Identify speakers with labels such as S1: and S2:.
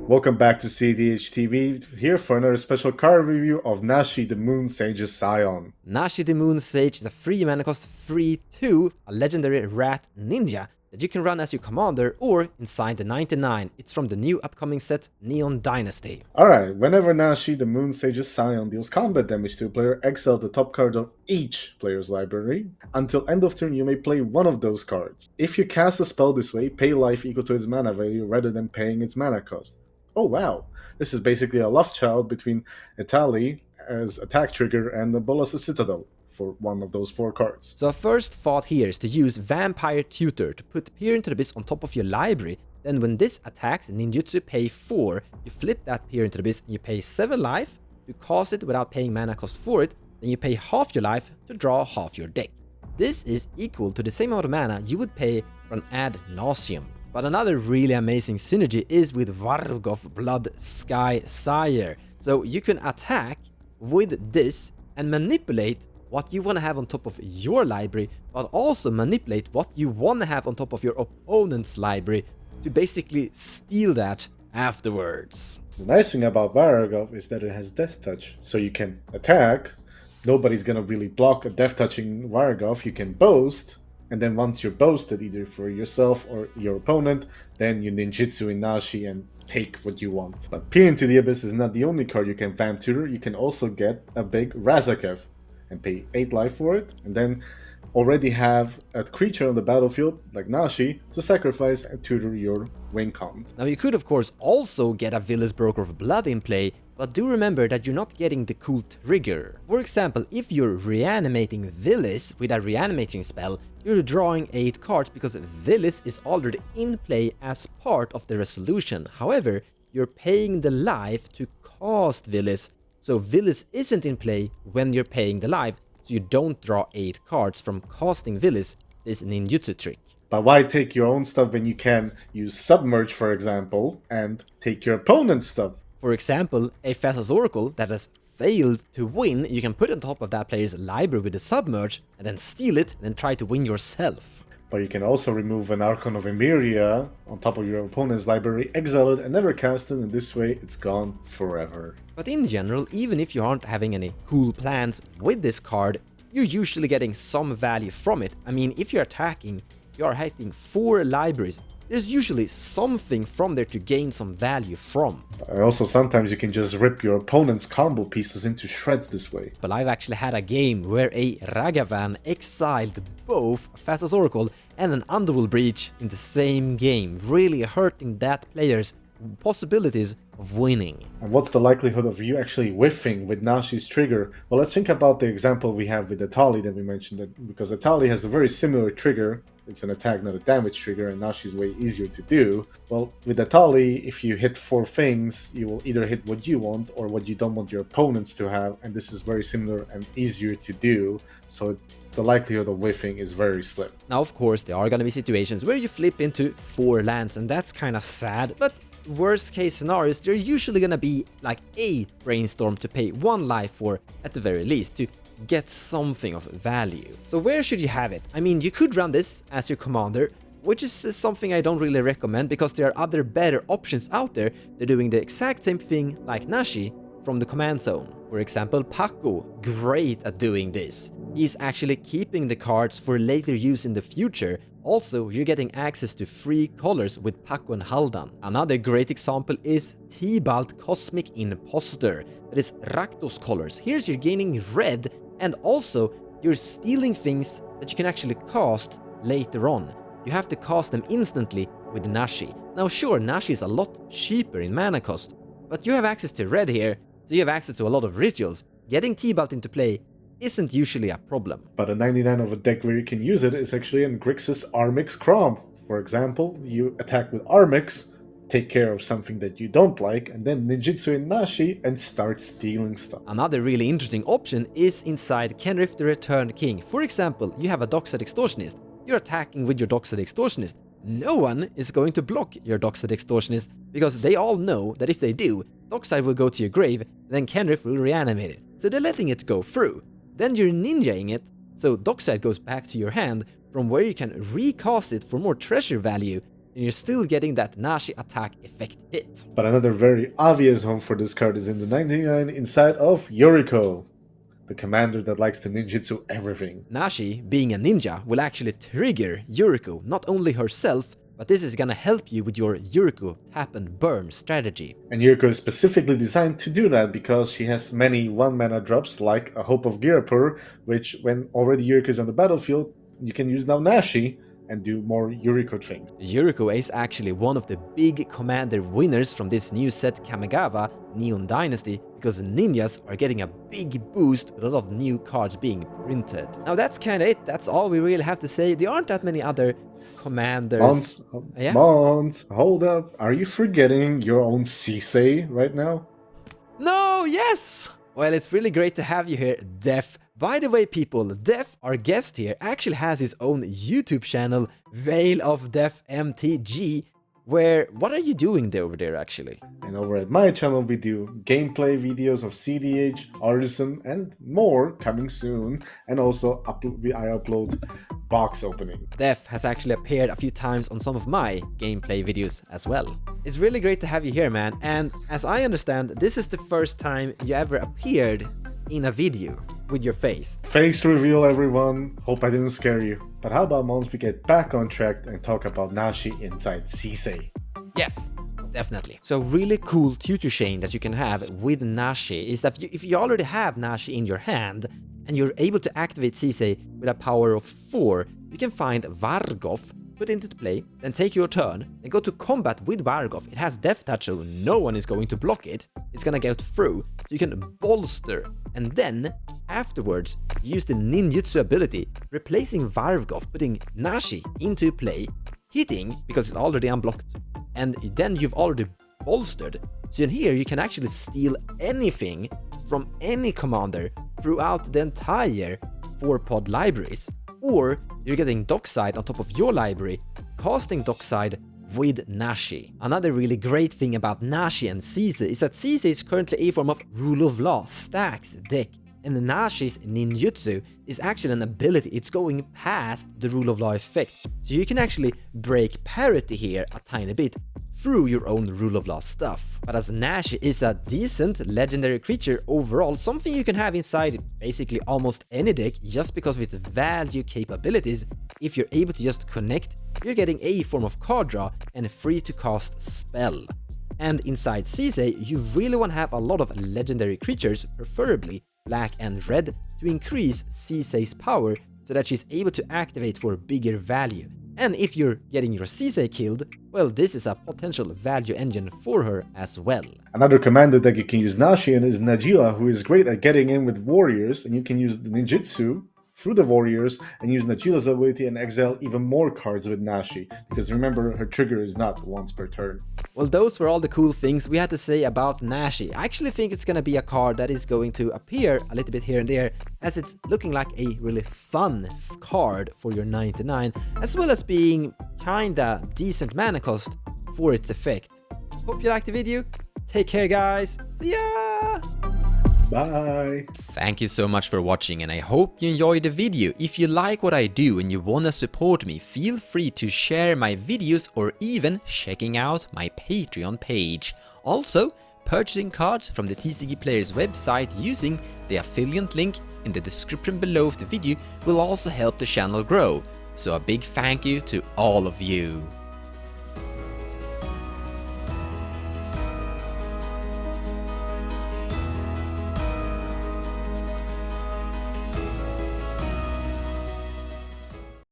S1: Welcome back to cEDH TV, here for another special card review of Nashi the Moon Sage's Scion.
S2: Nashi the Moon Sage is a free mana cost 3/2, a legendary rat ninja that you can run as your commander or inside the 99. It's from the new upcoming set Neon Dynasty.
S1: Alright, whenever Nashi the Moon Sage's Scion deals combat damage to a player, exile the top card of each player's library. Until end of turn you may play one of those cards. If you cast a spell this way, pay life equal to its mana value rather than paying its mana cost. Oh wow, this is basically a love child between Etali as attack trigger and the Bolas' Citadel for one of those 4 cards.
S2: So our first thought here is to use Vampire Tutor to put Peer into the Abyss on top of your library. Then when this attacks, ninjutsu pay 4, you flip that Peer into the Abyss and you pay 7 life to cast it without paying mana cost for it, then you pay half your life to draw half your deck. This is equal to the same amount of mana you would pay for an ad nauseum. But another really amazing synergy is with Vargov Blood Sky Sire. So you can attack with this and manipulate what you want to have on top of your library, but also manipulate what you want to have on top of your opponent's library to basically steal that afterwards.
S1: The nice thing about Vargov is that it has Death Touch, so you can attack, nobody's gonna really block a Death Touching Vargov, you can boast, and then once you're boasted, either for yourself or your opponent, then you ninjutsu in Nashi and take what you want. But Peer into the Abyss is not the only card you can Vamp Tutor, you can also get a big Razakev and pay 8 life for it, and then already have a creature on the battlefield, like Nashi, to sacrifice and tutor your win count.
S2: Now you could of course also get a Villus Broker of Blood in play, but do remember that you're not getting the cool trigger. For example, if you're reanimating Villus with a reanimating spell, you're drawing 8 cards because Villus is already in play as part of the resolution. However, you're paying the life to cast Villus, so Villus isn't in play when you're paying the life, so you don't draw 8 cards from casting Villus, this ninjutsu trick.
S1: But why take your own stuff when you can use Submerge, for example, and take your opponent's stuff?
S2: For example, a Thassa's Oracle that has failed to win, you can put on top of that player's library with a Submerge, and then steal it, and then try to win yourself.
S1: But you can also remove an Archon of Emeria on top of your opponent's library, exile it, and never cast it, and this way it's gone forever.
S2: But in general, even if you aren't having any cool plans with this card, you're usually getting some value from it. I mean, if you're attacking, you are hitting 4 libraries, there's usually something from there to gain some value from.
S1: Also, sometimes you can just rip your opponent's combo pieces into shreds this way.
S2: But I've actually had a game where a Ragavan exiled both Thassa's Oracle and an Underworld Breach in the same game, really hurting that player's possibilities of winning.
S1: And what's the likelihood of you actually whiffing with Nashi's trigger? Well, let's think about the example we have with Etali that we mentioned, because Etali has a very similar trigger. It's an attack, not a damage trigger, and Nashi's way easier to do. Well, with Etali, if you hit 4 things, you will either hit what you want or what you don't want your opponents to have, and this is very similar and easier to do, so the likelihood of whiffing is very slim.
S2: Now, of course, there are gonna be situations where you flip into 4 lands, and that's kinda sad, but worst case scenarios, they're usually gonna be like a Brainstorm to pay 1 life for, at the very least, to get something of value. So where should you have it? I mean, you could run this as your commander, which is something I don't really recommend because there are other better options out there. They're doing the exact same thing like Nashi from the command zone. For example, Paco, great at doing this. He's actually keeping the cards for later use in the future. Also, you're getting access to free colors with Paco and Haldan. Another great example is Tibalt Cosmic Imposter, that is Rakdos colors. Here's you're gaining red, and also you're stealing things that you can actually cast later on. You have to cast them instantly with Nashi. Now sure, Nashi is a lot cheaper in mana cost, but you have access to red here, so you have access to a lot of rituals. Getting Tibalt into play isn't usually a problem.
S1: But a 99 of a deck where you can use it is actually in Grixis Armix Crom. For example, you attack with Armix, take care of something that you don't like, and then ninjutsu in Nashi and start stealing stuff.
S2: Another really interesting option is inside Kenrith the Returned King. For example, you have a Dockside Extortionist. You're attacking with your Dockside Extortionist. No one is going to block your Dockside Extortionist because they all know that if they do, Dockside will go to your grave, then Kenrith will reanimate it. So they're letting it go through. Then you're ninjaing it, so Dockside goes back to your hand, from where you can recast it for more treasure value and you're still getting that Nashi attack effect hit.
S1: But another very obvious home for this card is in the 99 inside of Yuriko, the commander that likes to ninjutsu everything.
S2: Nashi, being a ninja, will actually trigger Yuriko, not only herself, but this is gonna help you with your Yuriko tap and burn strategy.
S1: And Yuriko is specifically designed to do that because she has many 1-mana drops like a Hope of Girapur, which when already Yuriko is on the battlefield, you can use now Nashi and do more Yuriko things.
S2: Yuriko is actually one of the big commander winners from this new set Kamigawa Neon Dynasty, because ninjas are getting a big boost with a lot of new cards being printed. Now that's kinda it, that's all we really have to say. There aren't that many other commanders.
S1: Mons, hold up. Are you forgetting your own Sisei right now?
S2: No, yes! Well, it's really great to have you here, Def. By the way, people, Def, our guest here, actually has his own YouTube channel, Viel of Death MTG, where, what are you doing there over there, actually?
S1: And over at my channel, we do gameplay videos of cEDH, Artisan, and more coming soon. And also, I upload box opening.
S2: Def has actually appeared a few times on some of my gameplay videos as well. It's really great to have you here, man. And as I understand, this is the first time you ever appeared in a video with your face.
S1: Face reveal, everyone. Hope I didn't scare you. But how about once we get back on track and talk about Nashi inside Sisei?
S2: Yes, definitely. So really cool tutor chain that you can have with Nashi is that if you already have Nashi in your hand and you're able to activate Sisei with a power of 4, you can find Vargov, put it into play, then take your turn, then go to combat with Vargov. It has Death Touch, so no one is going to block it. It's gonna go through, so you can bolster, and then afterwards use the ninjutsu ability, replacing Vargov, putting Nashi into play, hitting because it's already unblocked, and then you've already bolstered. So in here you can actually steal anything from any commander throughout the entire 4-pod libraries. Or you're getting Dockside on top of your library, casting Dockside with Nashi. Another really great thing about Nashi and Sisei is that Sisei is currently a form of Rule of Law stacks deck, and Nashi's ninjutsu is actually an ability. It's going past the Rule of Law effect, so you can actually break parity here a tiny bit through your own Rule of Law stuff. But as Nashi is a decent legendary creature overall, something you can have inside basically almost any deck just because of its value capabilities, if you're able to just connect, you're getting a form of card draw and a free to cast spell. And inside Sisei, you really want to have a lot of legendary creatures, preferably black and red, to increase Sisei's power so that she's able to activate for bigger value. And if you're getting your Sisei killed, well, this is a potential value engine for her as well.
S1: Another commander that you can use Nashi in is Najila, who is great at getting in with warriors, and you can use the ninjutsu through the warriors and use Najila's ability and exile even more cards with Nashi, because remember, her trigger is not once per turn.
S2: Well, those were all the cool things we had to say about Nashi. I actually think it's gonna be a card that is going to appear a little bit here and there, as it's looking like a really fun card for your 99, as well as being kinda decent mana cost for its effect. Hope you liked the video. Take care, guys. See ya!
S1: Bye!
S2: Thank you so much for watching, and I hope you enjoyed the video. If you like what I do and you wanna support me, feel free to share my videos or even checking out my Patreon page. Also, purchasing cards from the TCG Players website using the affiliate link in the description below of the video will also help the channel grow. So a big thank you to all of you.